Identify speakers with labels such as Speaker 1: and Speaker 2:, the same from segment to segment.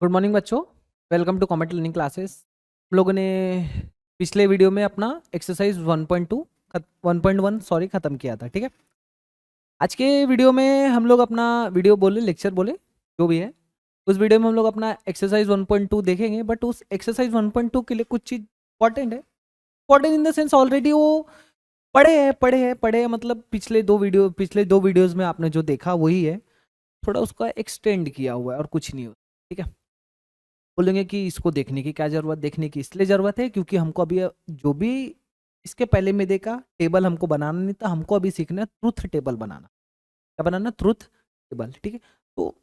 Speaker 1: Good morning बच्चों। Welcome to Comet Learning Classes. हम लोगों ने पिछले वीडियो में अपना एक्सरसाइज 1.2 1.1 सॉरी ख़त्म किया था। ठीक है, आज के वीडियो में हम लोग अपना वीडियो बोले लेक्चर बोले जो भी है, उस वीडियो में हम लोग अपना एक्सरसाइज 1.2 देखेंगे। बट उस एक्सरसाइज 1.2 के लिए कुछ चीज़ इंपॉर्टेंट है। Important in the sense already वो पढ़े हैं मतलब पिछले दो वीडियोज़ में आपने जो देखा वही है, थोड़ा उसका एक्सटेंड किया हुआ है और कुछ नहीं हुआ। ठीक है, बोलेंगे कि इसको देखने की क्या ज़रूरत, देखने की इसलिए ज़रूरत है क्योंकि हमको अभी जो भी इसके पहले में देखा टेबल हमको बनाना नहीं था, हमको अभी सीखना है ट्रूथ टेबल बनाना। क्या बनाना? Truth table. ठीक है, तो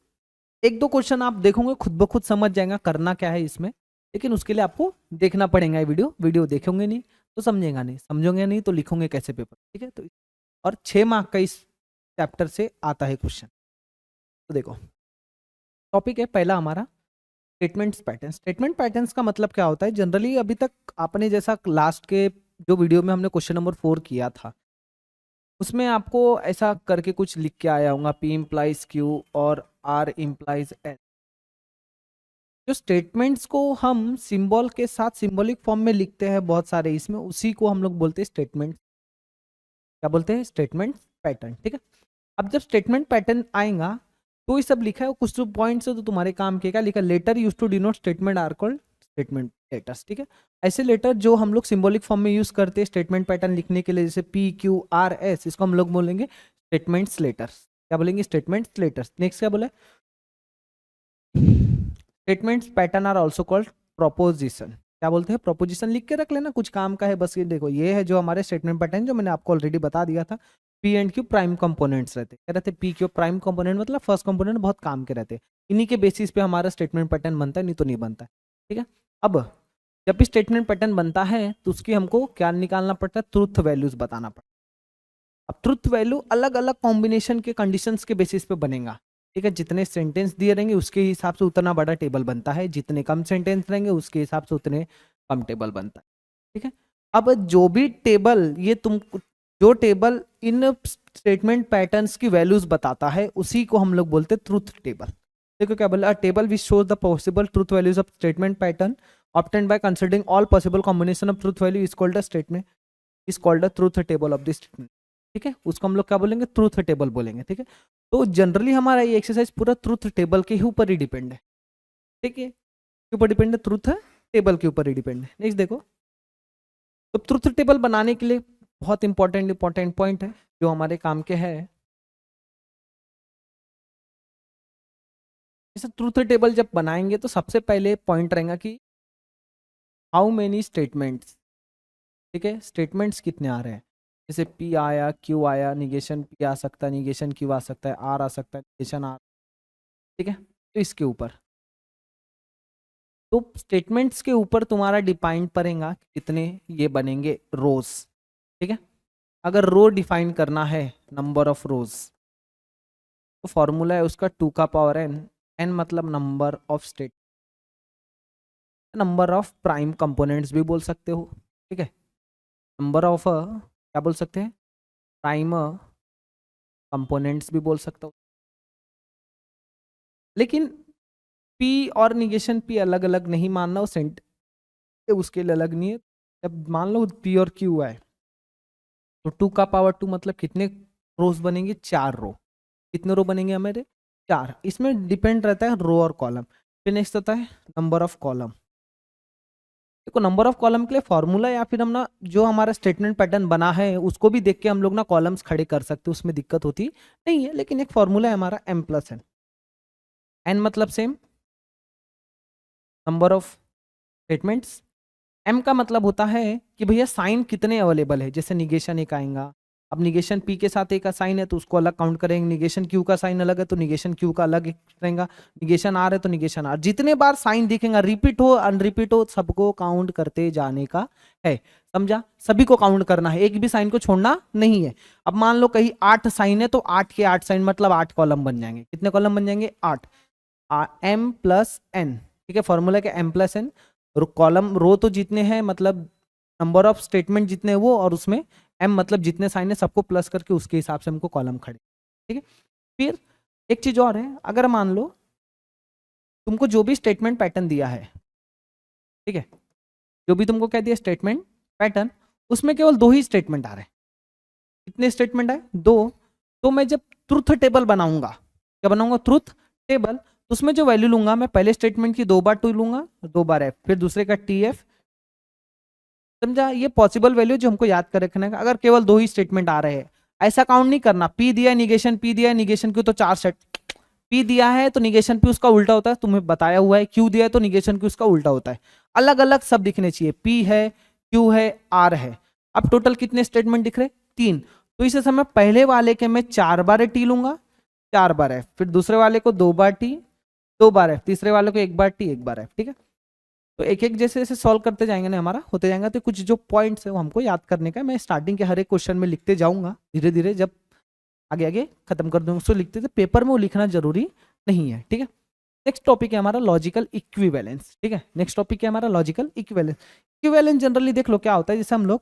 Speaker 1: एक दो क्वेश्चन आप देखोगे खुद ब खुद समझ जाएगा करना क्या है इसमें, लेकिन उसके लिए आपको देखना पड़ेगा ये वीडियो देखोगे नहीं तो समझेगा नहीं, समझोगे नहीं तो लिखोगे कैसे पेपर। ठीक है, तो और 6 मार्क का इस चैप्टर से आता है क्वेश्चन। तो देखो, टॉपिक है पहला हमारा स्टेटमेंट्स पैटर्न। स्टेटमेंट पैटर्न्स का मतलब क्या होता है? जनरली अभी तक आपने जैसा लास्ट के जो वीडियो में हमने क्वेश्चन नंबर 4 किया था, उसमें आपको ऐसा करके कुछ लिख के आया होगा, P इम्प्लाइज Q और R इम्प्लाइज S। जो स्टेटमेंट्स को हम सिंबल के साथ सिंबॉलिक फॉर्म में लिखते हैं बहुत सारे, इसमें उसी को हम लोग बोलते हैं स्टेटमेंट। क्या बोलते हैं? Statement pattern. ठीक है, अब जब स्टेटमेंट पैटर्न आएगा तो ये सब लिखा है कुछ तो पॉइंट्स है तो तुम्हारे काम के क्या लिखा, letter use to denote statement are called statement letters. ठीक है, ऐसे लेटर जो हम लोग सिंबॉलिक फॉर्म में यूज करते हैं स्टेटमेंट पैटर्न लिखने के लिए, जैसे PQRS, इसको हम लोग बोलेंगे स्टेटमेंट्स लेटर्स। क्या बोलेंगे? Statements letters. नेक्स्ट क्या बोला? Statements pattern are also called proposition. क्या बोलते हैं? प्रोपोजिशन। लिख के रख लेना, कुछ काम का है बस। ये देखो, ये है जो हमारे स्टेटमेंट पैटर्न जो मैंने आपको ऑलरेडी बता दिया था। P and Q prime components रहते, क्या रहते? P Q प्राइम कंपोनेंट मतलब फर्स्ट कंपोनेंट बहुत काम के रहते, इन्हीं के बेसिस पे हमारा स्टेटमेंट पैटर्न बनता है, नहीं तो नहीं बनता है। ठीक है, अब जब भी स्टेटमेंट पैटर्न बनता है तो उसकी हमको क्या निकालना पड़ता है? ट्रूथ वैल्यूज बताना पड़ता है। अब ट्रुथ वैल्यू अलग अलग कॉम्बिनेशन के कंडीशंस के बेसिस पे बनेगा। ठीक है, जितने सेंटेंस दिए रहेंगे उसके हिसाब से उतना बड़ा टेबल बनता है, जितने कम सेंटेंस रहेंगे उसके हिसाब से उतने कम टेबल बनता है। ठीक है, अब जो भी टेबल जो टेबल इन स्टेटमेंट पैटर्न्स की वैल्यूज बताता है उसी को हम लोग बोलते हैं ट्रूथ टेबल। देखो क्या बोला, table which shows the possible truth values of statement pattern obtained by considering all possible combination of truth value is called a statement, is called a truth table of the statement। ठीक है, उसको हम लोग क्या बोलेंगे? Truth table बोलेंगे। ठीक है, तो जनरली हमारा ये एक्सरसाइज पूरा ट्रूथ टेबल के ही ऊपर ही डिपेंड है। ठीक है, के ऊपर डिपेंड है, ट्रूथ टेबल के ऊपर ही डिपेंड है। नेक्स्ट देखो, तो ट्रूथ टेबल बनाने के लिए बहुत इंपॉर्टेंट पॉइंट है जो हमारे काम के है। जैसे ट्रूथ टेबल जब बनाएंगे तो सबसे पहले पॉइंट रहेगा कि हाउ मेनी स्टेटमेंट्स। ठीक है, स्टेटमेंट्स कितने आ रहे हैं? जैसे P आया, Q आया, निगेशन P आ सकता है, निगेशन Q आ सकता है, R आ सकता है, निगेशन R। ठीक है, तो इसके ऊपर तो स्टेटमेंट्स के ऊपर तुम्हारा डिफाइन पड़ेगा कितने ये बनेंगे रोज। ठीक है, अगर रो डिफाइन करना है, नंबर ऑफ रोज, तो फॉर्मूला है उसका 2 का पावर n। n मतलब number of state, number of prime components भी बोल सकते हो। ठीक है, नंबर ऑफ क्या बोल सकते हैं? प्राइम कंपोनेंट्स भी बोल सकते हो। लेकिन P और निगेशन P अलग अलग नहीं मानना, वो उसके लिए अलग नहीं है। जब मान लो P और Q है तो 2 का पावर 2 मतलब कितने रोज बनेंगे? 4 रो। कितने रो बनेंगे हमारे? 4। इसमें डिपेंड रहता है रो और कॉलम। फिर नेक्स्ट आता है नंबर ऑफ कॉलम। देखो, नंबर ऑफ कॉलम के लिए फॉर्मूला या फिर हम ना जो हमारा स्टेटमेंट पैटर्न बना है उसको भी देख के हम लोग ना कॉलम्स खड़े कर सकते हैं, उसमें दिक्कत होती नहीं है। लेकिन एक फॉर्मूला है हमारा m+n। n मतलब same, number of statements. m का मतलब होता है कि भैया साइन कितने अवेलेबल है। जैसे निगेशन एक आएगा, अब निगेशन P के साथ एक का साइन है तो उसको अलग काउंट करेंगे, निगेशन Q का साइन अलग है तो निगेशन Q का अलग रहेगा, निगेशन R है तो निगेशन R। जितने बार साइन दिखेगा, रिपीट हो अनरिपीट हो, सबको काउंट करते जाने का है। समझा? सभी को काउंट करना है, एक भी साइन को छोड़ना नहीं है। अब मान लो कहीं 8 साइन है तो 8 के 8 साइन मतलब 8 कॉलम बन जाएंगे। कितने कॉलम बन जाएंगे? 8। m+n। ठीक है, फॉर्मूला क्या? m+n। कॉलम रो तो जितने हैं मतलब नंबर ऑफ स्टेटमेंट जितने वो, और उसमें m मतलब जितने साइन है सबको प्लस करके उसके हिसाब से हमको कॉलम खड़े। ठीक है, फिर एक चीज और है, अगर मान लो तुमको जो भी स्टेटमेंट पैटर्न दिया है, ठीक है, जो भी तुमको कह दिया स्टेटमेंट पैटर्न, उसमें केवल 2 ही स्टेटमेंट आ रहे हैं। कितने स्टेटमेंट आए? 2। तो मैं जब ट्रुथ टेबल बनाऊंगा, क्या बनाऊंगा? Truth table. तो उसमें जो वैल्यू लूंगा मैं, पहले स्टेटमेंट की 2 बार टू लूंगा, 2 बार एफ, फिर दूसरे का टी एफ। समझा? ये पॉसिबल वैल्यू जो हमको याद कर रखना है। अगर केवल 2 ही स्टेटमेंट आ रहे हैं, ऐसा काउंट नहीं करना। पी दिया निगेशन, पी दिया निगेशन क्यू, तो 4 सेट। पी दिया है तो निगेशन पी उसका उल्टा होता है, तुम्हें बताया हुआ है। क्यू दिया है तो निगेशन क्यू उसका उल्टा होता है। अलग अलग सब दिखने चाहिए। पी है, क्यू है, आर है। अब टोटल कितने स्टेटमेंट दिख रहे? 3। तो इसे समय पहले वाले के मैं 4 बार टी लूंगा, 4 बार एफ, फिर दूसरे वाले को 2 बार टी, 2 बार एफ, तीसरे वाले को 1 बार टी, 1 बार एफ। ठीक है, तो एक एक जैसे जैसे सॉल्व करते जाएंगे ना, हमारा होते जाएगा। तो कुछ जो पॉइंट्स है वो हमको याद करने का है। मैं स्टार्टिंग के हर एक क्वेश्चन में लिखते जाऊंगा धीरे धीरे, जब आगे आगे खत्म कर दूंगा उसको लिखते थे। पेपर में वो लिखना जरूरी नहीं है। ठीक है, नेक्स्ट टॉपिक है हमारा लॉजिकल इक्विवेलेंस। ठीक है, नेक्स्ट टॉपिक है हमारा लॉजिकल इक्विवेलेंस। इक्विवेलेंस जनरली देख लो क्या होता है, जैसे हम लोग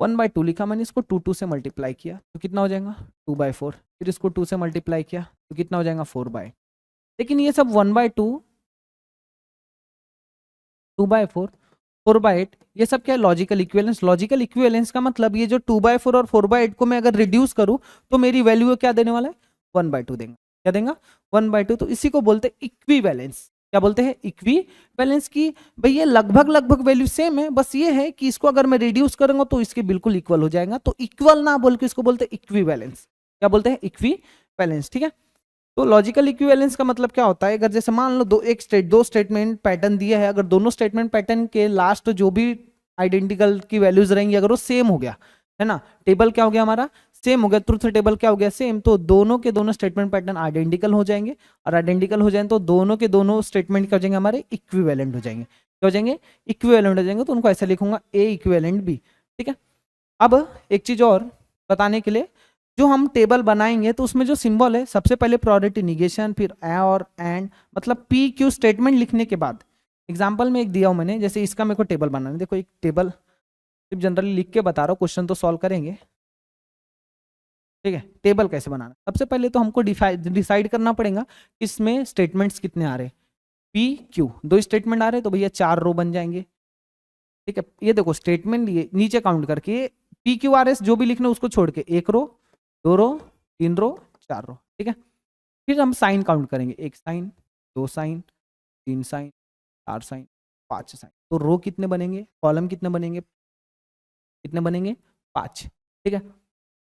Speaker 1: 1/2 लिखा, मैंने इसको 2 से मल्टीप्लाई किया तो कितना हो जाएगा? 2/4। फिर इसको 2 से मल्टीप्लाई किया तो कितना हो जाएगा? 4/। लेकिन ये सब 1/2, 2/4, 4/8, ये सब क्या है? Logical equivalence. लॉजिकल इक्विवेलेंस का मतलब ये जो 2/4 और 4/8 को मैं अगर रिड्यूस करूं तो मेरी वैल्यू क्या देने वाला है? 1/2 देगा। क्या देगा? 1/2। तो इसी को बोलते हैं इक्विवेलेंस। क्या बोलते हैं? इक्विवेलेंस की। भाई ये लगभग लगभग वैल्यू सेम है, बस ये है कि इसको अगर मैं रिड्यूस करूंगा तो इसके बिल्कुल इक्वल हो जाएगा। तो इक्वल ना बोल के इसको बोलते हैं इक्विवेलेंस। क्या बोलते हैं? इक्विवेलेंस। ठीक है, तो लॉजिकल इक्विवेलेंस का मतलब क्या होता है? अगर जैसे मान लो दो स्टेटमेंट पैटर्न दिया है, अगर दोनों स्टेटमेंट पैटर्न के लास्ट जो भी आइडेंटिकल की वैल्यूज रहेंगी, अगर वो सेम हो गया, है ना, टेबल क्या हो गया हमारा? सेम हो गया। ट्रुथ टेबल क्या हो गया? सेम। तो दोनों के दोनों स्टेटमेंट पैटर्न आइडेंटिकल हो जाएंगे, और आइडेंटिकल हो जाएंगे तो दोनों के दोनों स्टेटमेंट क्या हो जाएंगे? हमारे इक्विवेलेंट हो जाएंगे। क्या हो जाएंगे? इक्विवेलेंट हो जाएंगे। तो उनको ऐसा लिखूंगा ए इक्विवेलेंट बी। ठीक है, अब एक चीज और बताने के लिए, जो हम टेबल बनाएंगे तो उसमें जो सिंबल है, सबसे पहले प्रायोरिटी निगेशन, फिर ए और एंड, मतलब पी क्यू स्टेटमेंट लिखने के बाद। एग्जांपल में एक दिया हूं मैंने, जैसे इसका मेरे को टेबल बनाना है। देखो एक टेबल सिर्फ जनरली लिख के बता रहा हूँ, क्वेश्चन तो सॉल्व करेंगे। ठीक है, टेबल कैसे बनाना? सबसे पहले तो हमको डिसाइड करना पड़ेगा इसमें स्टेटमेंट्स कितने आ रहे हैं। पी क्यू 2 स्टेटमेंट आ रहे हैं तो भैया 4 रो बन जाएंगे। ठीक है, ये देखो स्टेटमेंट लिए नीचे काउंट करके पी क्यू आर एस जो भी लिखना उसको छोड़ के 1 रो, 2 रो, 3 रो, 4 रो। ठीक है, फिर हम साइन काउंट करेंगे, 1 sign, 2 sign, 3 sign, 4 sign, 5 sign. तो रो कितने बनेंगे? कॉलम कितने बनेंगे? कितने बनेंगे? 5। ठीक है,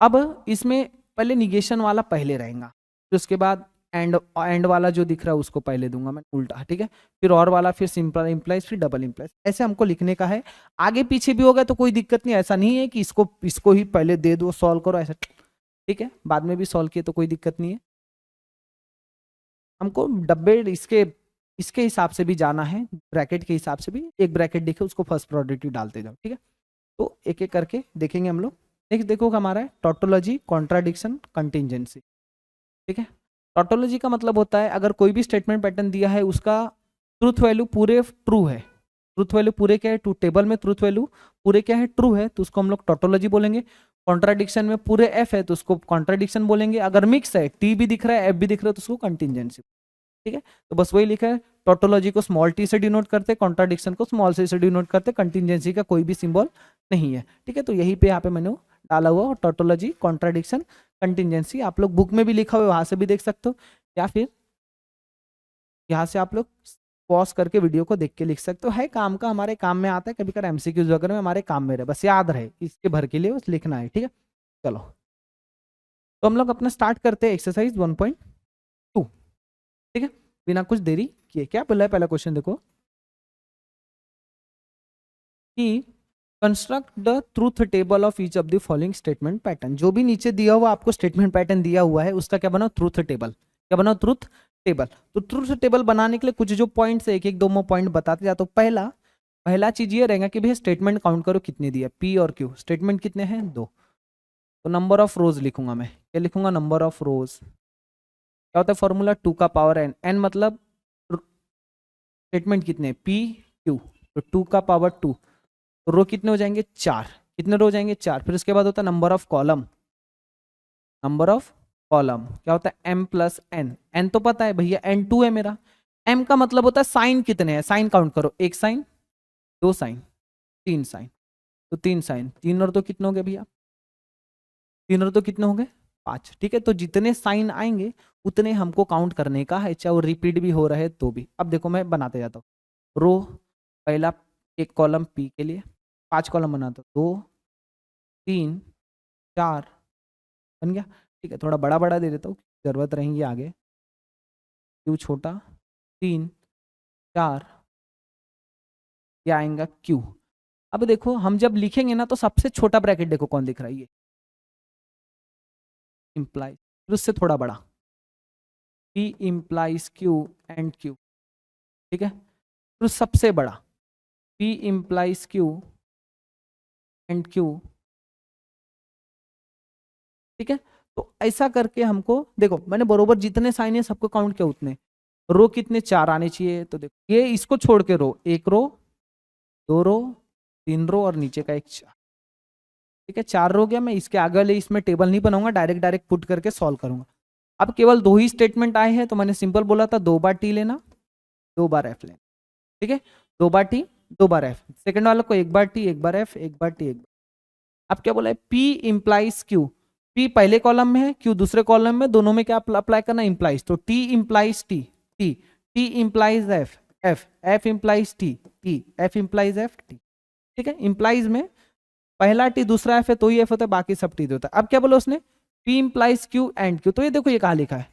Speaker 1: अब इसमें पहले निगेशन वाला पहले रहेगा, फिर उसके बाद एंड वाला जो दिख रहा है उसको पहले दूंगा मैं उल्टा। ठीक है, फिर और वाला, फिर सिंपल इंप्लाइज, फिर डबल इंप्लाइज। ऐसे हमको लिखने का है। आगे पीछे भी होगा तो कोई दिक्कत नहीं, ऐसा नहीं है कि इसको ही पहले दे दो सॉल्व करो ऐसा। ठीक है, बाद में भी सॉल्व किए तो कोई दिक्कत नहीं है। हमको डब्बे इसके हिसाब से भी जाना है, ब्रैकेट के हिसाब से भी। एक ब्रैकेट देखे उसको फर्स्ट प्रायोरिटी डालते जाओ। ठीक है, तो एक एक करके देखेंगे हम लोग। नेक्स्ट देखो हमारा है टोटोलॉजी, कॉन्ट्राडिक्शन, कंटिंजेंसी। ठीक है, टोटोलॉजी का मतलब होता है अगर कोई भी स्टेटमेंट पैटर्न दिया है उसका ट्रूथ वैल्यू पूरे ट्रू है, ट्रूथ वैल्यू पूरे क्या है? टू टेबल में ट्रूथ वैल्यू पूरे क्या है? ट्रू है, तो उसको हम लोग टोटोलॉजी बोलेंगे। कॉन्ट्राडिक्शन में पूरे एफ है तो उसको कॉन्ट्राडिक्शन बोलेंगे। अगर मिक्स है, टी भी दिख रहा है, एफ भी दिख रहा है, तो उसको कंटिंजेंसी। ठीक है, तो बस वही लिखा है। टोटोलॉजी को स्मॉल टी से डिनोट करते, कॉन्ट्राडिक्शन को स्मॉल सी से डिनोट करते, कंटिंजेंसी का कोई भी सिंबल नहीं है। ठीक है, तो यही पे यहाँ पे मैंने डाला हुआ टोटोलॉजी, कॉन्ट्राडिक्शन, कंटिंजेंसी। आप लोग बुक में भी लिखा हुआ है, वहां से भी देख सकते हो, या फिर यहाँ से आप लोग पॉज करके वीडियो को देख के लिख सकते हो। है काम का, हमारे काम में आता है, कभी कभी एमसीक्यूज वगैरह में हमारे काम में रहे, बस याद रहे, इसके भर के लिए बस लिखना है। ठीक है, चलो तो हम लोग अपना स्टार्ट करते हैं एक्सरसाइज 1.2। ठीक है, बिना कुछ देरी किए। क्या बोला है पहला क्वेश्चन? देखो कि construct the truth table of each of the following statement pattern. जो भी नीचे दिया हुआ आपको स्टेटमेंट पैटर्न दिया हुआ है उसका क्या बनाओ? Truth table. क्या बनाओ? Truth table. तो ट्रूथ टेबल बनाने के लिए कुछ जो पॉइंट्स है, एक एक दो पॉइंट बताते जाता हूँ। पहला चीज ये रहेगा कि भैया स्टेटमेंट काउंट करो कितने दिया, पी और क्यू। स्टेटमेंट कितने हैं? 2। तो नंबर ऑफ रोज लिखूंगा मैं। क्या लिखूंगा? नंबर ऑफ रोज। क्या होता है फॉर्मूला? 2 का पावर n। n मतलब स्टेटमेंट कितने? पी क्यू, तो 2 का पावर 2। तो रो कितने हो जाएंगे? 4। कितने रो हो जाएंगे? 4। फिर उसके बाद होता है number of column. Number of column क्या होता है? m plus n। n तो पता है भैया, n 2 है मेरा। एम का मतलब होता है साइन कितने हैं, साइन काउंट करो, एक साइन, दो साइन, तीन साइन, तो तीन साइन, तीन और दो कितने हो गए भैया, तीन और दो कितने हो गए, पांच। ठीक है, तो जितने साइन आएंगे उतने हमको काउंट करने का है, चाहे वो रिपीट भी हो रहे तो भी। अब देखो मैं बनाते जाता हूँ, रो पहला एक कॉलम पी के लिए, पांच कॉलम बनाता हूँ, दो तीन चार, बन गया। ठीक है, थोड़ा बड़ा बड़ा दे देता हूँ, जरूरत रहेंगी आगे। क्यू छोटा, तीन चार, क्या आएगा क्यू। अब देखो हम जब लिखेंगे ना तो सबसे छोटा ब्रैकेट देखो कौन दिख रहा है, ये इम्प्लाई, फिर उससे थोड़ा बड़ा, P implies Q and Q. ठीक है, फिर सबसे बड़ा, P implies Q and Q. ठीक है, तो ऐसा करके हमको देखो मैंने बरोबर जितने साइन है सबको काउंट किया उतने, रो कितने चार आने चाहिए, तो देखो ये इसको छोड़ के रो, एक रो, दो रो, तीन रो और नीचे का एक चार। ठीक है, चार रो गया। मैं इसके आगे वाले इसमें टेबल नहीं बनाऊंगा, डायरेक्ट डायरेक्ट पुट करके सॉल्व करूंगा। अब केवल दो ही स्टेटमेंट आए हैं तो मैंने सिंपल बोला था दो बार टी लेना, दो बार एफ लेना। ठीक है, दो बार टी दो बार एफ, सेकंड वाले को एक बार टी एक बार एफ, एक बार टी एक बार। अब क्या बोला है, पी इंप्लाइज क्यू, पी पहले कॉलम में है, क्यू दूसरे कॉलम में, दोनों में क्या अप्लाई करना, इंप्लाइज, तो T implies T, T T implies F, F F implies T, T F implies F T. ठीक है, इंप्लाइज में पहला टी दूसरा एफ है तो ही एफ होता है, बाकी सब टी होता है। अब क्या बोला उसने, P implies Q and Q, तो ये देखो ये कहा लिखा है,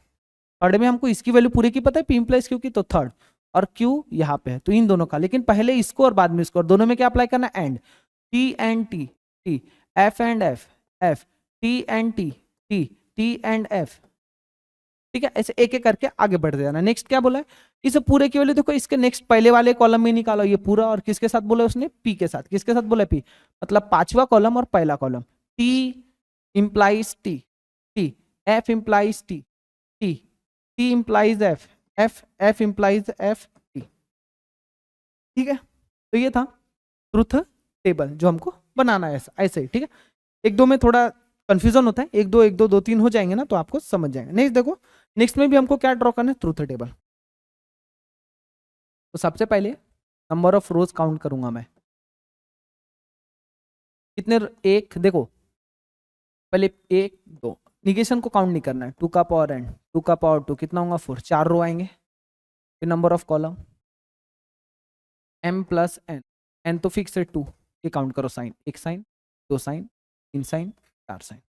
Speaker 1: थर्ड में हमको इसकी वैल्यू पूरी की पता है, पी इंप्लाइज क्यू की, तो थर्ड, और क्यू यहाँ पे है तो इन दोनों का, लेकिन पहले इसको और बाद में इसको, और दोनों में क्या अप्लाई करना, and, T and T, T F and F, F T and T, T T and F. ठीक है, ऐसे एक एक करके आगे बढ़ जाना। नेक्स्ट क्या बोला है, इसे पूरे की वैल्यू देखो, इसके नेक्स्ट पहले वाले कॉलम में निकालो ये पूरा, और किसके साथ बोला उसने, पी के साथ। किसके साथ बोला, पी, मतलब पांचवा कॉलम और पहला column, T implies T, T F implies T, T T implies F, F F implies F T. ठीक है, तो ये था ट्रुथ टेबल जो हमको बनाना है ऐसे ही। ठीक है, एक दो में थोड़ा कंफ्यूजन होता है, एक दो दो तीन हो जाएंगे ना तो आपको समझ जाएंगे। नेक्स्ट देखो, नेक्स्ट में भी हमको क्या ड्रॉ करना है, ट्रुथ टेबल। तो सबसे पहले नंबर ऑफ रोज काउंट करूंगा मैं, कितने, एक देखो पहले एक दो, निगेशन को काउंट नहीं करना है, टू का पावर एन, टू का पावर टू कितना होगा फोर, चार रो आएंगे। फिर number of column m plus n, n तो फिक्स है टू, ये काउंट करो साइन, एक साइन, दो साइन, तीन साइन, चार साइन,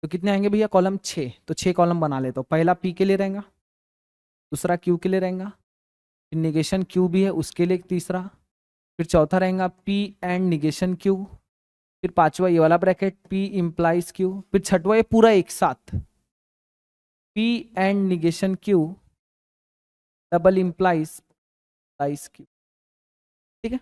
Speaker 1: तो कितने आएंगे भैया, कॉलम छः, तो छः कॉलम बना लेता हूँ। पहला पी के लिए रहेगा, दूसरा क्यू के लिए रहेगा, फिर निगेशन क्यू भी है उसके लिए तीसरा, फिर चौथा रहेगा पी एंड निगेशन क्यू, फिर पांचवा ये वाला ब्रैकेट पी इम्प्लाइज क्यू, फिर छठवा ये पूरा एक साथ P and negation Q double implies Q. ठीक है,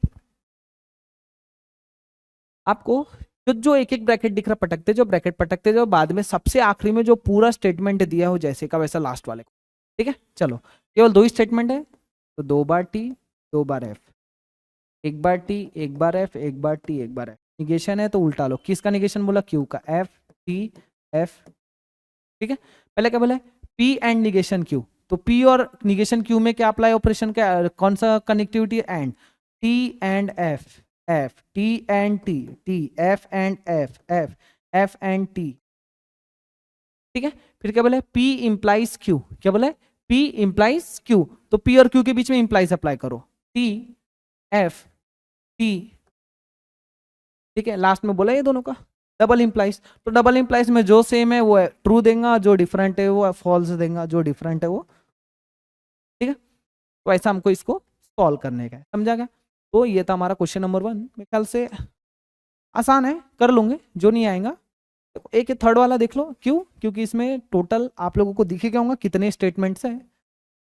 Speaker 1: आपको जो जो एक एक ब्रैकेट दिख रहा पटकते जो ब्रैकेट पटकते जो, बाद में सबसे आखिरी में जो पूरा स्टेटमेंट दिया हो जैसे का वैसा लास्ट वाले को। ठीक है, चलो केवल दो ही स्टेटमेंट है, तो दो बार टी दो बार एफ, एक बार टी एक बार एफ, एक बार टी एक बार एफ। निगेशन है तो उल्टा लो, किसका निगेशन बोला, क्यू का, एफ टी एफ। ठीक है, पहले क्या बोला है, पी एंड निगेशन क्यू, तो पी और निगेशन क्यू में क्या अप्लाई ऑपरेशन, क्या कौन सा connectivity, and, T and F, F T and T, T F and F, F F and T. ठीक है, फिर क्या बोला है, पी इंप्लाइज क्यू, क्या बोला है, पी इंप्लाइज क्यू, तो पी और क्यू के बीच में इंप्लाइज अप्लाई करो, टी एफ टी। ठीक है, लास्ट में बोला ये दोनों का डबल इंप्लाइज, तो डबल इंप्लाइज में जो सेम है वो ट्रू देगा, जो डिफरेंट है वो फॉल्स देगा, जो डिफरेंट है वो। ठीक है, तो ऐसा हमको इसको सॉल्व करने का है, समझा गया। तो ये था हमारा क्वेश्चन नंबर 1, मेरे ख्याल से आसान है, कर लूंगे, जो नहीं आएगा एक थर्ड वाला देख लो। क्यों, क्योंकि इसमें टोटल आप लोगों को दिखे क्या होगा कितने स्टेटमेंट्स हैं।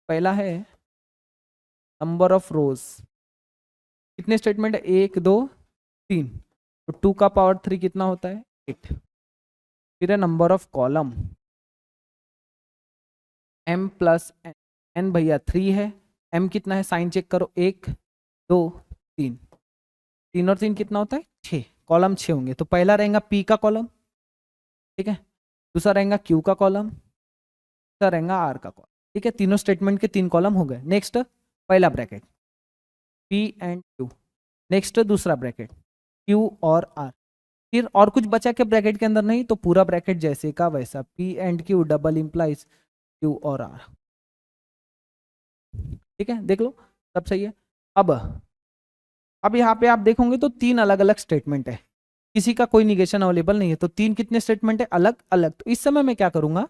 Speaker 1: पहला है नंबर ऑफ रोज, कितने स्टेटमेंट है, एक दो तीन, तो टू का पावर थ्री कितना होता है, 8। फिर है number of column, m plus n, n भैया 3 है, m कितना है साइन चेक करो, एक दो तीन, तीन और तीन कितना होता है 6, कॉलम 6 होंगे। तो पहला रहेगा p का कॉलम, ठीक है, दूसरा रहेगा q का कॉलम, तीसरा रहेगा r का कॉलम। ठीक है, तीनों स्टेटमेंट के 3 कॉलम हो गए। नेक्स्ट पहला bracket P and Q, next दूसरा ब्रैकेट Q और R, फिर और कुछ बचा क्या ब्रैकेट के अंदर? नहीं, तो पूरा ब्रैकेट जैसे का वैसा P and Q double implies Q और R। ठीक है, देख लो सब सही है। अब यहाँ पे आप देखोगे तो 3 अलग अलग स्टेटमेंट है, किसी का कोई निगेशन अवेलेबल नहीं है, तो 3 कितने स्टेटमेंट है? अलग अलग। तो इस समय मैं क्या करूंगा,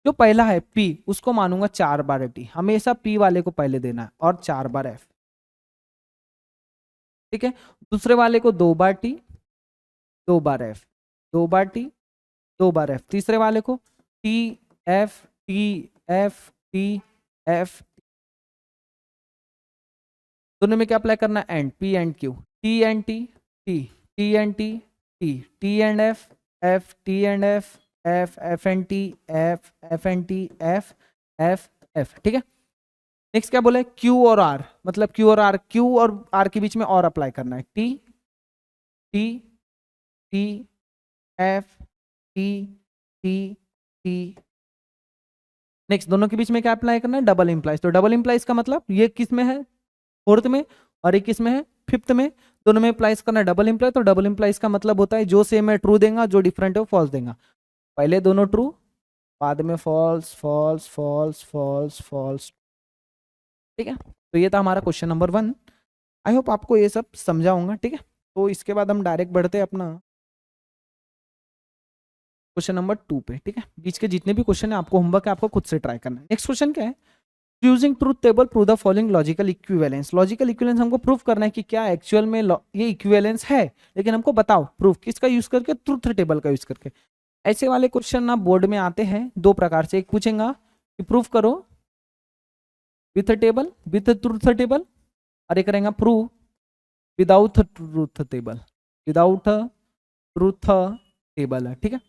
Speaker 1: जो पहला है P उसको मानूंगा 4 बार T, हमेशा P वाले को पहले देना है, और 4 बार F। ठीक है, दूसरे वाले को 2 बार T 2 बार F, 2 बार T 2 बार F, तीसरे वाले को T F T F T F, दोनों में क्या अप्लाई करना है? And P and Q, T and T T T and T T T and F F T and F F F and T F F and T F F F। ठीक है, next क्या बोला है? Q और R, मतलब Q और R, Q और R के बीच में और अप्लाई करना है, T T T F T T T। Next दोनों के बीच में क्या अप्लाई करना है? Double implies. तो डबल इंप्लाइज का मतलब ये किस में है? 4th में, और एक किस में है? 5th में। दोनों में अप्लाइज करना है डबल इंप्लाइज। तो डबल इंप्लाइज का मतलब होता है जो सेम है ट्रू देगा, जो डिफरेंट है वो फॉल्स देगा। पहले दोनों ट्रू, बाद में false false false false false. ठीक है, तो ये था हमारा क्वेश्चन नंबर 1। आई होप आपको ये सब समझा होगा। ठीक है, तो इसके बाद हम डायरेक्ट बढ़ते हैं अपना क्वेश्चन नंबर 2 पे। ठीक है, बीच के जितने भी क्वेश्चन है आपको होमवर्क है, आपको खुद से ट्राई करना है। नेक्स्ट क्वेश्चन क्या है? Using truth table prove the following logical equivalence. Logical equivalence हमको प्रूव करना है कि क्या एक्चुअल में ये इक्विवेलेंस है, लेकिन हमको बताओ प्रूफ किसका यूज करके? ट्रूथ टेबल का यूज करके। ऐसे वाले क्वेश्चन ना बोर्ड में आते हैं 2 प्रकार से। एक पूछेगा कि प्रूफ करो with table, with truth table, और एक रहेगा prove without truth table, without truth table. ठीक है,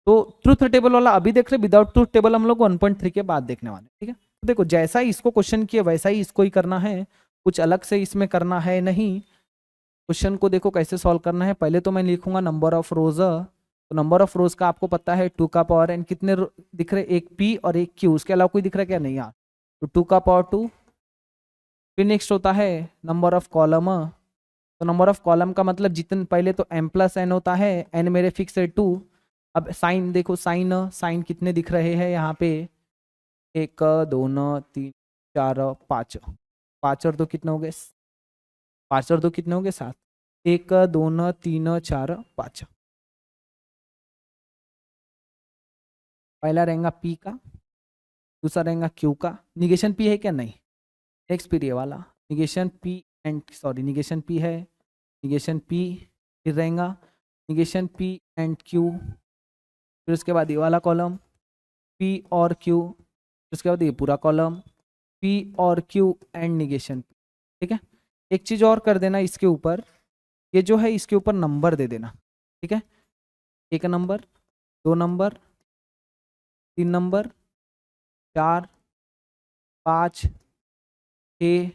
Speaker 1: तो ट्रूथ टेबल वाला अभी देख रहे, विदाउट ट्रूथ टेबल हम लोग 1.3 के बाद देखने वाले। ठीक है, तो देखो जैसा ही इसको क्वेश्चन किया वैसा ही इसको ही करना है, कुछ अलग से इसमें करना है नहीं। क्वेश्चन को देखो कैसे सॉल्व करना है। पहले तो मैं लिखूंगा नंबर ऑफ रोज। तो नंबर ऑफ रोज का आपको पता है 2 का पावर n, कितने दिख रहे? एक P और एक Q, उसके अलावा कोई दिख रहा है क्या? नहीं यार, तो 2 का पावर 2। फिर नेक्स्ट होता है नंबर ऑफ कॉलम। तो नंबर ऑफ कॉलम का मतलब जितने, पहले तो m प्लस n होता है, n मेरे फिक्स है 2। अब साइन देखो, साइन साइन कितने दिख रहे हैं यहाँ पे? 1 2 3 4 5, 5 और 2 कितने हो गए? 5 और 2 कितने हो गए? 7। 1 2 3 4 5। पहला रहेगा P का, दूसरा रहेगा Q का। निगेशन P है क्या? नहीं। नेक्स्ट पीरियड ये वाला negation P and, sorry negation P है, निगेशन P। फिर रहेगा निगेशन P एंड Q। फिर उसके बाद ये वाला कॉलम P और Q। उसके बाद ये पूरा कॉलम P और Q एंड निगेशन P। ठीक है, एक चीज़ और कर देना इसके ऊपर, ये जो है इसके ऊपर नंबर दे देना। ठीक है, 1 नंबर, 2 नंबर, 3 नंबर, 4 5 6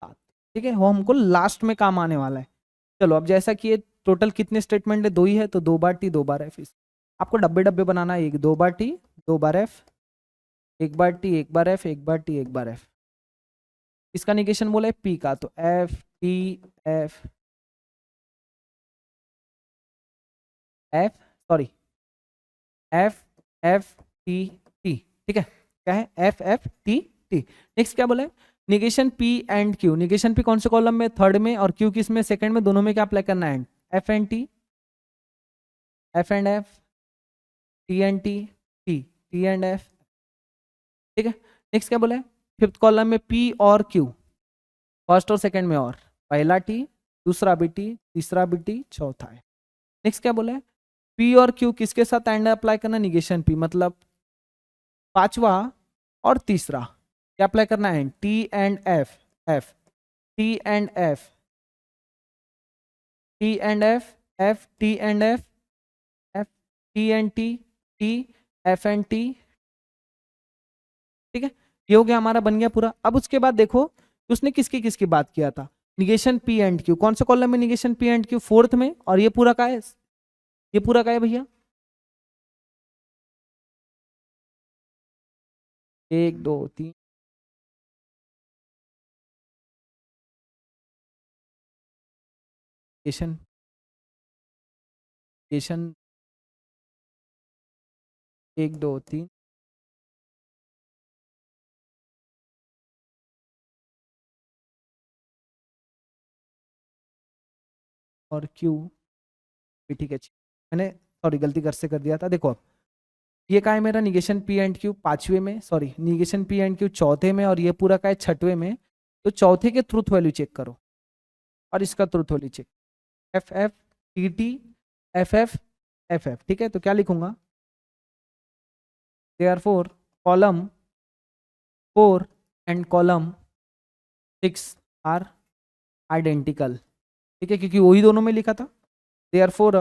Speaker 1: 7। ठीक है, वो हमको लास्ट में काम आने वाला है। चलो अब जैसा कि ये टोटल कितने स्टेटमेंट है? 2 ही है, तो 2 बार T 2 बार F। आपको डब्बे डब्बे बनाना है, 2 बार T 2 बार F, 1 बार T 1 बार F, 1 बार T 1 बार F। इसका निगेशन बोला है P का, तो F T F F, sorry F F T T। ठीक है, क्या है? F F T T। Next क्या बोला है? Negation P and Q। Negation P कौन से कॉलम में? 3rd में, और Q किस में? 2nd में। दोनों में क्या अप्लाई करना है? F and T, F and F, T and T, T T and F। ठीक है, नेक्स्ट क्या बोला है? 5th कॉलम में P और Q, 1st और 2nd में, और पहला T, दूसरा भी T, तीसरा भी T, चौथा है। नेक्स्ट क्या बोला है? P और Q किसके साथ एंड अप्लाई करना? निगेशन P, मतलब 5वां और तीसरा क्या अप्लाई करना है? T and F, F T and F, T and F, F T and F, F T and T, T F and T। ठीक है, ये हो गया हमारा, बन गया पूरा। अब उसके बाद देखो उसने किसकी किसकी बात किया था? Negation P and Q। कौन से कॉलम में negation P and Q? 4th में। और ये पूरा का है? ये पूरा का है भैया? 1 2 3 निगेशन निगेशन 1 2 3 और क्यू भी ठीक है। मैंने सॉरी गलती कर दिया था। देखो अब ये का है मेरा निगेशन पी एंड क्यू पांचवे में, sorry negation P and Q चौथे में, और ये पूरा का है छठवें में। तो चौथे के ट्रूथ वैल्यू चेक करो और इसका truth value check. F F T T F F F F, ठीक है। तो क्या लिखूंगा, therefore column 4 and column 6 are identical, ठीक है, क्योंकि वही दोनों में लिखा था। Therefore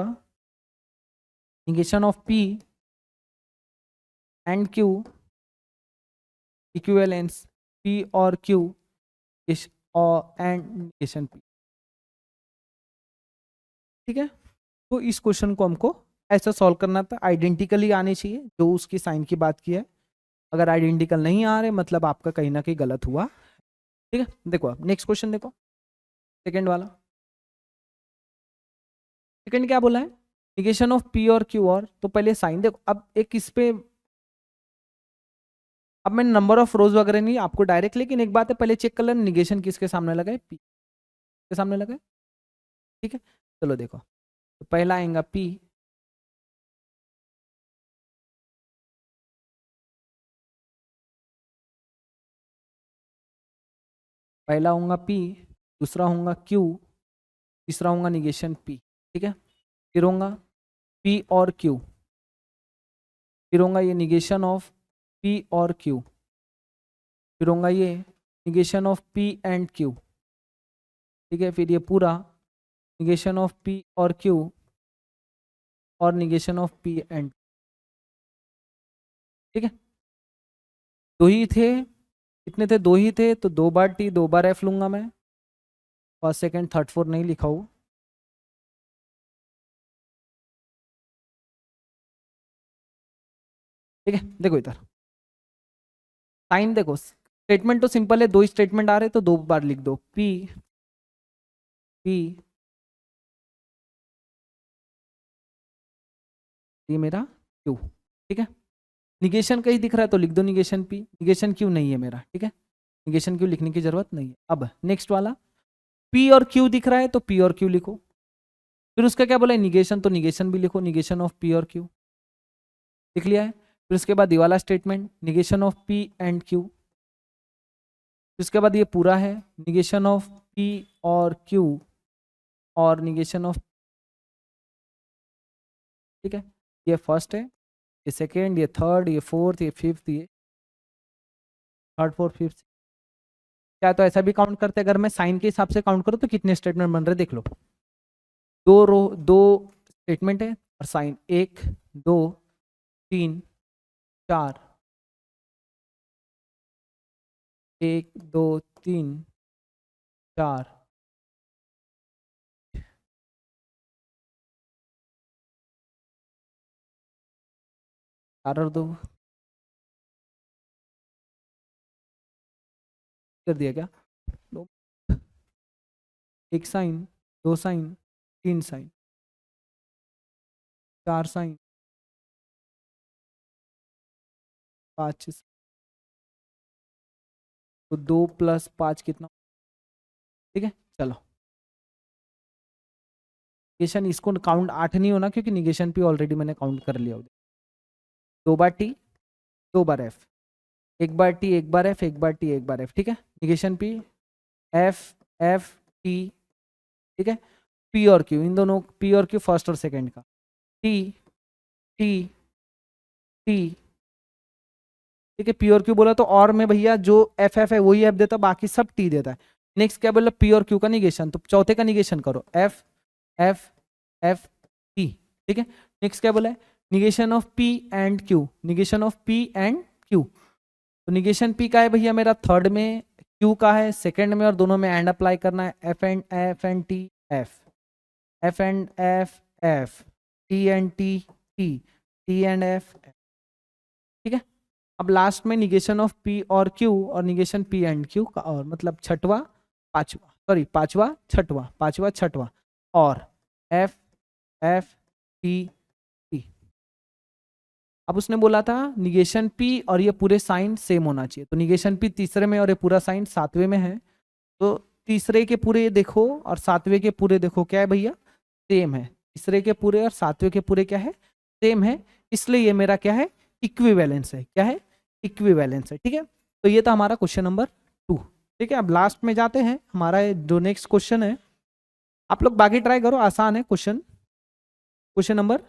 Speaker 1: negation of P and Q equivalence P और क्यू इस और एंड निगेशन पी, ठीक है। तो इस क्वेश्चन को हमको ऐसा सॉल्व करना था, आइडेंटिकली आने चाहिए जो उसकी साइन की बात की है। अगर आइडेंटिकल नहीं आ रहे मतलब आपका कहीं ना कहीं गलत हुआ, ठीक है। देखो अब नेक्स्ट क्वेश्चन देखो, सेकंड वाला। सेकंड क्या बोला है, निगेशन ऑफ पी और क्यू। और तो पहले साइन देखो, अब एक इस पे अब मैंने नंबर ऑफ रोज वगैरह नहीं आपको डायरेक्ट, लेकिन एक बात है पहले चेक कर लेना निगेशन किसके सामने लगा है, पी के सामने लगा है, ठीक है। चलो देखो, तो पहला आएगा पी, पहला होगा पी, दूसरा होगा क्यू, तीसरा होगा निगेशन पी, ठीक है। फिर होगा पी और क्यू, फिर होगा ये निगेशन ऑफ पी और क्यू, फिर होगा ये negation of P and Q, ठीक है। फिर ये पूरा निगेशन ऑफ पी और क्यू और निगेशन ऑफ पी एंड, ठीक है। दो ही थे, कितने थे, दो ही थे, तो 2 बार टी 2 बार एफ लूंगा मैं। फर्स्ट सेकंड थर्ड फोर्थ नहीं लिखा हूँ, ठीक है। देखो इधर साइन देखो, स्टेटमेंट तो सिंपल है, दो ही स्टेटमेंट आ रहे तो 2 बार लिख दो, पी पी, ये मेरा क्यू, ठीक है। निगेशन कहीं दिख रहा है तो लिख दो निगेशन पी, निगेशन क्यू नहीं है मेरा, ठीक है। निगेशन क्यू लिखने की जरूरत नहीं है। अब नेक्स्ट वाला, पी और क्यू दिख रहा है तो पी और क्यू लिखो। फिर उसका क्या बोला है, निगेशन, तो निगेशन भी लिखो, निगेशन ऑफ पी और क्यू, लिख लिया है। फिर उसके बाद ये वाला statement negation of P and Q, फिर उसके बाद ये पूरा है निगेशन ऑफ पी और क्यू और निगेशन ऑफ, ठीक है। ये फर्स्ट है, ये सेकेंड, ये थर्ड, ये फोर्थ, ये फिफ्थ, ये थर्ड फोर्थ फिफ्थ। क्या तो ऐसा भी काउंट करते हैं, अगर मैं साइन के हिसाब से काउंट करूँ तो कितने स्टेटमेंट बन रहे देख लो, 2 स्टेटमेंट है और साइन 1 2 3 4, 1 2 3 4, 4 और 2 कर दिया क्या, दो, एक साइन, 2 साइन, 3 साइन, 4 साइन, 5, तो 2 + 5 कितना, ठीक है। चलो निगेशन इसको काउंट 8 नहीं होना क्योंकि निगेशन पे ऑलरेडी मैंने काउंट कर लिया, 2 बार टी 2 बार एफ, एक बार टी एक बार एफ, एक बार टी एक बार एफ, ठीक है। Negation P F F T, ठीक है। पी और क्यू, इन दोनों पी और क्यू फर्स्ट और सेकंड का, टी टी टी, ठीक है। पी और क्यू बोला तो और में भैया जो एफ एफ है वही एफ देता, बाकी सब टी देता है। नेक्स्ट क्या बोला, पी और क्यू का निगेशन, तो चौथे का निगेशन करो, एफ एफ एफ टी, ठीक है। नेक्स्ट क्या बोला है, negation of P and Q, negation of P and Q, तो निगेशन पी का है भैया मेरा थर्ड में, क्यू का है सेकंड में, और दोनों में एंड अप्लाई करना है, F and T F, F and F F, T and T T, T and F, ठीक है। अब लास्ट में निगेशन ऑफ पी और क्यू और निगेशन पी एंड क्यू का, और मतलब छठवा पांचवा, सॉरी पांचवा छठवा और एफ एफ टी टी। अब उसने बोला था निगेशन पी और ये पूरे साइन सेम होना चाहिए, तो निगेशन पी तीसरे में और ये पूरा साइन सातवें में है, तो तीसरे के पूरे देखो और सातवें के पूरे देखो क्या है भैया, सेम है। तीसरे के पूरे और सातवें के पूरे क्या है, सेम है, इसलिए ये मेरा क्या है, इक्विवेलेंस है। क्या है, इक्विवेलेंस है। ठीक है, तो ये था हमारा क्वेश्चन नंबर 2। ठीक है, अब लास्ट में जाते हैं, हमारा जो नेक्स्ट क्वेश्चन है, आप लोग बाकी ट्राई करो, आसान है क्वेश्चन। क्वेश्चन नंबर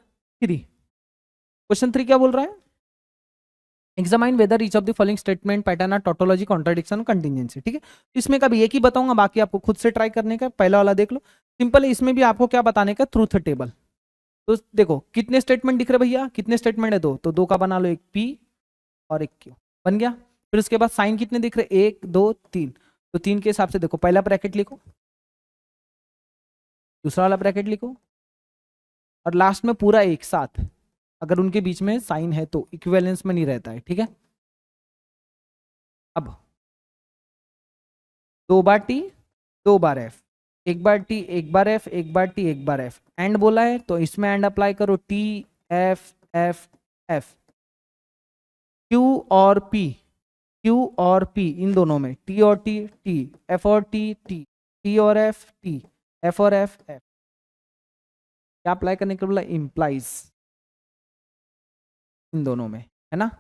Speaker 1: 3, क्वेश्चन 3 क्या बोल रहा है, examine whether each of the following statement pattern are tautology, contradiction, contingency. ठीक है, इसमें कभी एक ही बताऊंगा, बाकी आपको खुद से ट्राई करने का। पहला वाला देख लो, सिंपल है, इसमें भी आपको क्या बताने का, ट्रूथ टेबल। तो देखो कितने स्टेटमेंट दिख रहे भैया, कितने स्टेटमेंट है, दो, तो दो का बना लो, एक पी और एक क्यू, बन गया। फिर उसके बाद साइन कितने दिख रहे, 1 2 3, तो 3 के हिसाब से देखो, पहला ब्रैकेट लिखो, दूसरा वाला ब्रैकेट लिखो, और लास्ट में पूरा एक साथ, अगर उनके बीच में साइन है तो इक्विवेलेंस में नहीं रहता है। ठीक है, अब 2 बार टी 2 बार एफ, एक बार टी एक बार एफ, एक बार टी एक बार एफ, एंड बोला है तो इसमें एंड अप्लाई करो, T F F F, Q और पी, क्यू और पी इन दोनों में, टी और टी टी, एफ और टी टी, टी और एफ टी, एफ और एफ एफ, क्या अप्लाई करने के बोला, इम्प्लाइज इन दोनों में, है ना,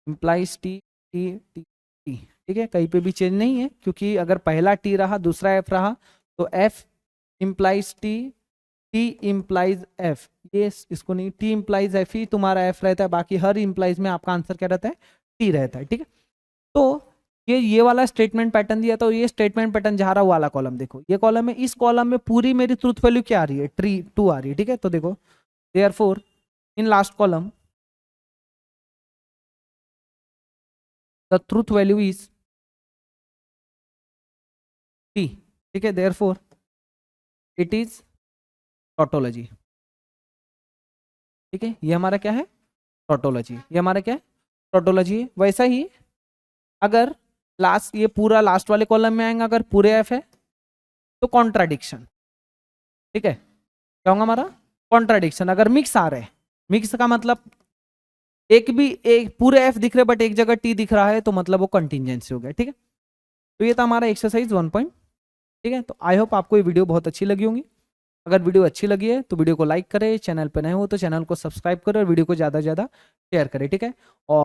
Speaker 1: implies T T T T. ठीक है, कहीं पे भी चेंज नहीं है, क्योंकि अगर पहला टी रहा दूसरा एफ रहा तो F implies T, T implies F, ये इसको नहीं, टी इम्प्लाइज एफ ही तुम्हारा एफ रहता है, बाकी हर इम्प्लाइज में आपका आंसर क्या रहता है, टी रहता है। ठीक है, तो ये वाला स्टेटमेंट पैटर्न दिया, तो ये स्टेटमेंट पैटर्न जा रहा वाला कॉलम देखो, ये कॉलम है, इस कॉलम में पूरी मेरी ट्रूथ वैल्यू क्या आ रही है, ट्री 2 आ रही है। ठीक है, तो देखो therefore in last column the truth value is T. ठीक है, देयरफॉर इट इज टोटोलॉजी। ठीक है, ये हमारा क्या है, टोटोलॉजी, ये हमारा क्या है, टोटोलॉजी है। वैसा ही अगर लास्ट, ये पूरा लास्ट वाले कॉलम में आएगा, अगर पूरे एफ है तो कॉन्ट्राडिक्शन। ठीक है, क्या होगा हमारा, कॉन्ट्राडिक्शन। अगर मिक्स आ रहे हैं, मिक्स का मतलब एक भी, एक पूरे एफ दिख रहे बट एक जगह टी दिख रहा है, तो मतलब वो कंटिजेंसी हो गया। ठीक है, तो ये था हमारा एक्सरसाइज 1 पॉइंट। ठीक है, तो आई होप आपको ये वीडियो बहुत अच्छी लगी होंगी। अगर वीडियो अच्छी लगी है तो वीडियो को लाइक करें, चैनल पर नए हो तो चैनल को सब्सक्राइब करें और वीडियो को ज़्यादा से ज़्यादा शेयर करें। ठीक है, और